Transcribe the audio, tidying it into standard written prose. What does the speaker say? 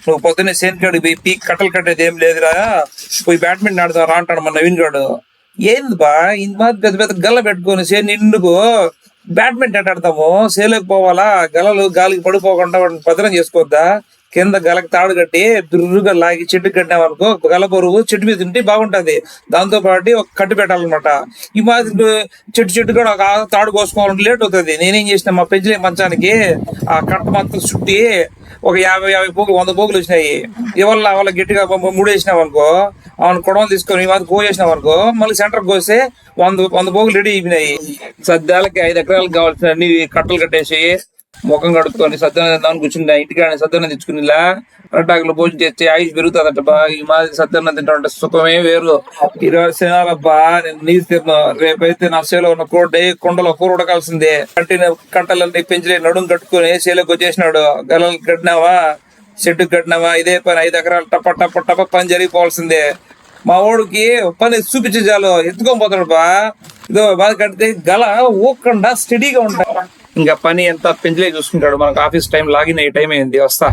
నువ్వు పొద్దున్నే సేన్ కాడికి పోయి పీక్ కట్టలు కట్టేది ఏం లేదురా, పోయి బ్యాడ్మింటన్ ఆడతావు రా అంటాడు మన నవీన్ గాడు. ఏంది బా ఇంత మాది పెద్ద పెద్ద గల్ల పెట్టుకొని సేన్ నిండుకు బ్యాడ్మింటన్ ఆడతాము, సేలోకి పోవాలా, గలలు గాలికి పడిపోకుండా వాటిని భద్రం చేసుకోవద్దా, కింద గలకి తాడు కట్టి బిర్రుగా లాగి చెట్టు కట్టినామనుకో గల బరువు చెట్టు మీద ఉంటే బాగుంటది. దాంతో పాటు ఒక కట్టు పెట్టాలన్నమాట. ఈ మాదిరి చెట్టు కూడా ఒక తాడు కోసుకోవాలంటే లేట్ అవుతుంది. నేనేం చేసిన మా పెంచలే మంచానికి ఆ కట్ట మొత్తం చుట్టి ఒక 50 పోగులు 100 పోగులు వచ్చినాయి. ఇవాళ వాళ్ళ గట్టిగా మూడేసినాం అనుకో, అవును కొడవలు తీసుకొని ఈ మాది కోసేసినాం అనుకో, మళ్ళీ సెంటర్ కోస్తే 100 పోగులు రెడీ అయిపోయినాయి. సద్యాలకి 5 ఎకరాలకు కావాల్సిన అన్ని కట్టలు కట్టేసి ముఖం కడుక్కొని సత్యనారాయణ కూర్చుంటా. ఇంటికాడ సత్యనారాయణ తెచ్చుకునిలా అరటాకులు భోజనం చేస్తే ఆయుష్ పెరుగుతుందట బా. ఈ మాది సత్యనారాయణ తింటా సుఖమే వేరు. 20 శనాలబ్బా నేను నీరు తిన్నా. రేపైతే నా సేలో ఉన్న కుండలో కూర ఉడకాల్సిందే. కట్టలన్నీ పెంచలే నడుము కట్టుకుని సేలోకి వచ్చేసినాడు. గలలు కట్టినావా, చెట్టుకు కట్టినావా, ఇదే పని 5 ఎకరాలు టప్ప టప్ప టప్ప పని జరిగిపోవాల్సిందే. మా ఓడికి పని చూపించే చాలు ఎత్తుకొని పోతాడు బా. ఇదో బాధ కడితే గల ఊకుండా స్టడీగా ఉంటాయి. ఇంకా పని ఎంత పెంచలే చూసుకుంటాడు. మనకు ఆఫీస్ టైం లాగిన్ అయ్యే టైం అయింది, వస్తా.